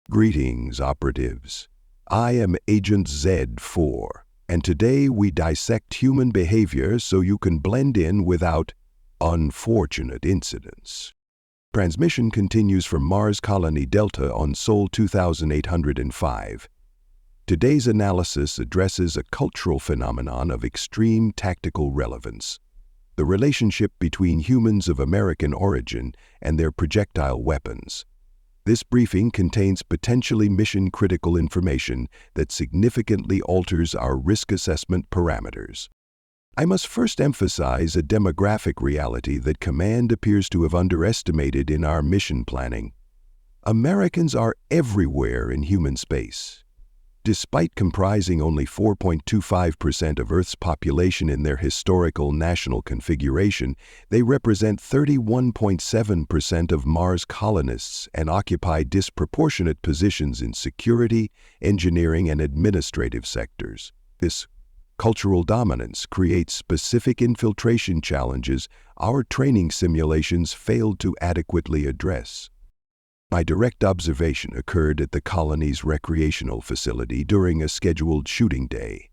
Greetings, operatives. I am Agent Z4, and today we dissect human behavior so you can blend in without unfortunate incidents. Transmission continues from Mars Colony Delta on Sol 2805. Today's analysis addresses a cultural phenomenon of extreme tactical relevance: the relationship between humans of American origin and their projectile weapons. This briefing contains potentially mission-critical information that significantly alters our risk assessment parameters. I must first emphasize a demographic reality that Command appears to have underestimated in our mission planning. Americans are everywhere in human space. Despite comprising only 4.25% of Earth's population in their historical national configuration, they represent 31.7% of Mars colonists and occupy disproportionate positions in security, engineering, and administrative sectors. This cultural dominance creates specific infiltration challenges our training simulations failed to adequately address. My direct observation occurred at the colony's recreational facility during a scheduled shooting day.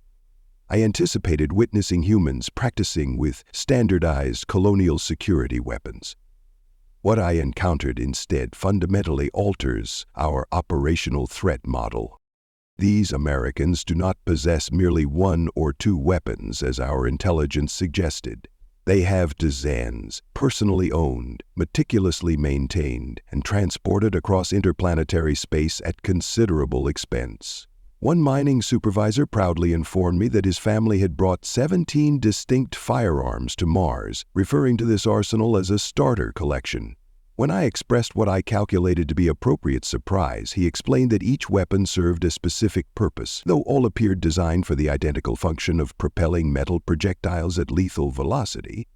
I anticipated witnessing humans practicing with standardized colonial security weapons. What I encountered instead fundamentally alters our operational threat model. These Americans do not possess merely one or two weapons as our intelligence suggested. They have dozens, personally owned, meticulously maintained, and transported across interplanetary space at considerable expense. One mining supervisor proudly informed me that his family had brought 17 distinct firearms to Mars, referring to this arsenal as a starter collection. When I expressed what I calculated to be appropriate surprise, he explained that each weapon served a specific purpose, though all appeared designed for the identical function of propelling metal projectiles at lethal velocity.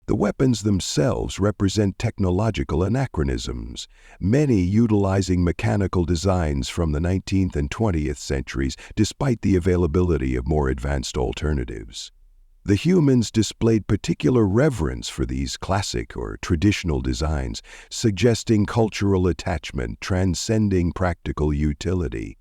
The weapons themselves represent technological anachronisms, many utilizing mechanical designs from the 19th and 20th centuries, despite the availability of more advanced alternatives. The humans displayed particular reverence for these classic or traditional designs, suggesting cultural attachment transcending practical utility.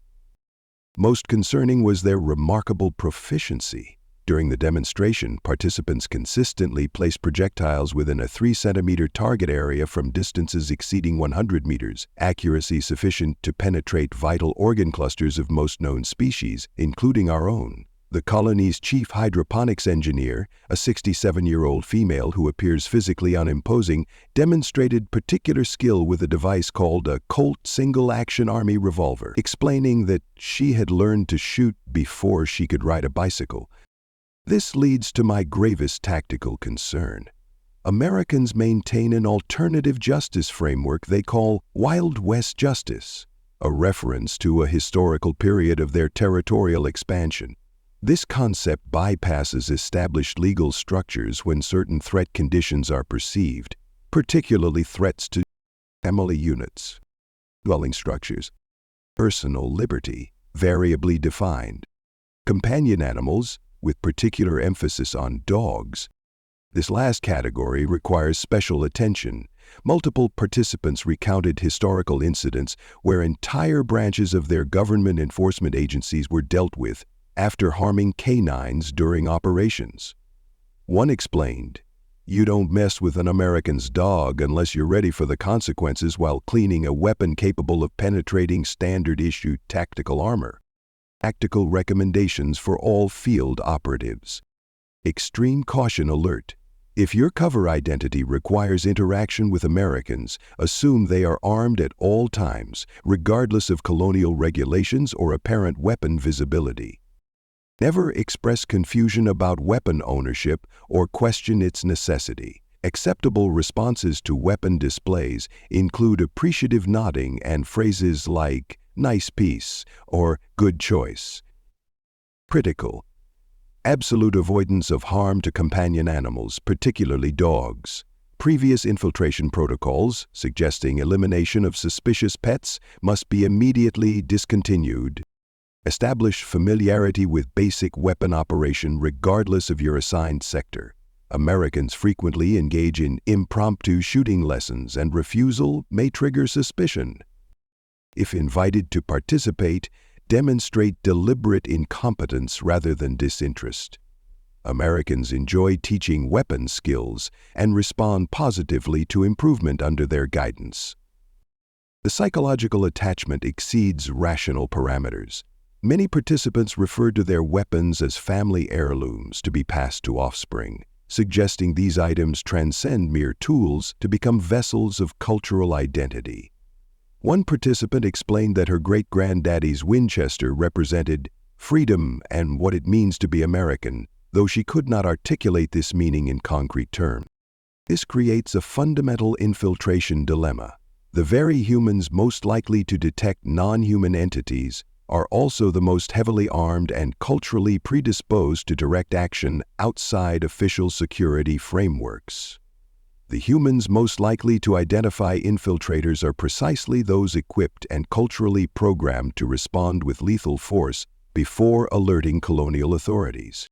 Most concerning was their remarkable proficiency. During the demonstration, participants consistently placed projectiles within a 3-centimeter target area from distances exceeding 100 meters, accuracy sufficient to penetrate vital organ clusters of most known species, including our own. The colony's chief hydroponics engineer, a 67-year-old female who appears physically unimposing, demonstrated particular skill with a device called a Colt single-action army revolver, explaining that she had learned to shoot before she could ride a bicycle. This leads to my gravest tactical concern. Americans maintain an alternative justice framework they call Wild West justice, a reference to a historical period of their territorial expansion. This concept bypasses established legal structures when certain threat conditions are perceived, particularly threats to family units, dwelling structures, personal liberty, variably defined, companion animals, with particular emphasis on dogs. This last category requires special attention. Multiple participants recounted historical incidents where entire branches of their government enforcement agencies were dealt with after harming canines during operations. One explained, "You don't mess with an American's dog unless you're ready for the consequences while cleaning a weapon capable of penetrating standard-issue tactical armor." Tactical recommendations for all field operatives. Extreme caution alert. If your cover identity requires interaction with Americans, assume they are armed at all times, regardless of colonial regulations or apparent weapon visibility. Never express confusion about weapon ownership or question its necessity. Acceptable responses to weapon displays include appreciative nodding and phrases like "nice piece" or "good choice." Critical. Absolute avoidance of harm to companion animals, particularly dogs. Previous infiltration protocols, suggesting elimination of suspicious pets, must be immediately discontinued. Establish familiarity with basic weapon operation regardless of your assigned sector. Americans frequently engage in impromptu shooting lessons, and refusal may trigger suspicion. if invited to participate, demonstrate deliberate incompetence rather than disinterest. Americans enjoy teaching weapon skills and respond positively to improvement under their guidance. The psychological attachment exceeds rational parameters. Many participants refer to their weapons as family heirlooms to be passed to offspring, suggesting these items transcend mere tools to become vessels of cultural identity. One participant explained that her great-granddaddy's Winchester represented freedom and what it means to be American, though she could not articulate this meaning in concrete terms. This creates a fundamental infiltration dilemma. The very humans most likely to detect non-human entities are also the most heavily armed and culturally predisposed to direct action outside official security frameworks. The humans most likely to identify infiltrators are precisely those equipped and culturally programmed to respond with lethal force before alerting colonial authorities.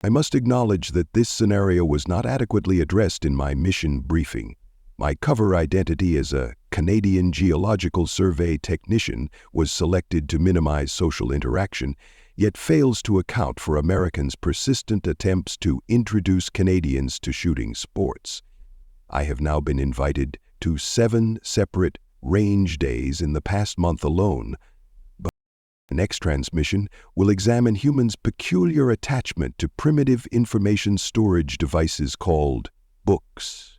I must acknowledge that this scenario was not adequately addressed in my mission briefing. My cover identity as a Canadian Geological Survey technician was selected to minimize social interaction, yet fails to account for Americans' persistent attempts to introduce Canadians to shooting sports. I have now been invited to 7 separate range days in the past month alone, but the next transmission will examine humans' peculiar attachment to primitive information storage devices called books.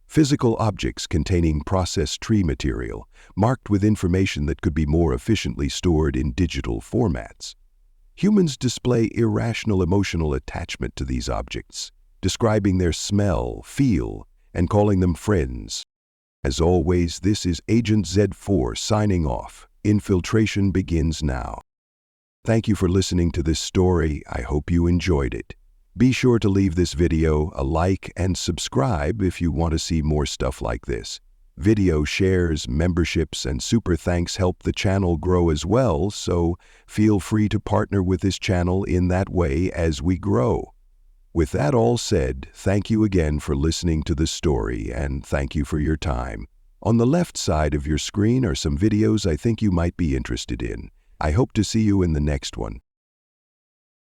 Physical objects containing processed tree material, marked with information that could be more efficiently stored in digital formats. Humans display irrational emotional attachment to these objects, describing their smell, feel, and calling them friends. As always, this is Agent Z4 signing off. Infiltration begins now. Thank you for listening to this story. I hope you enjoyed it. Be sure to leave this video a like and subscribe if you want to see more stuff like this. Video shares, memberships, and super thanks help the channel grow as well, so feel free to partner with this channel in that way as we grow. With that all said, thank you again for listening to the story, and thank you for your time. On the left side of your screen are some videos I think you might be interested in. I hope to see you in the next one.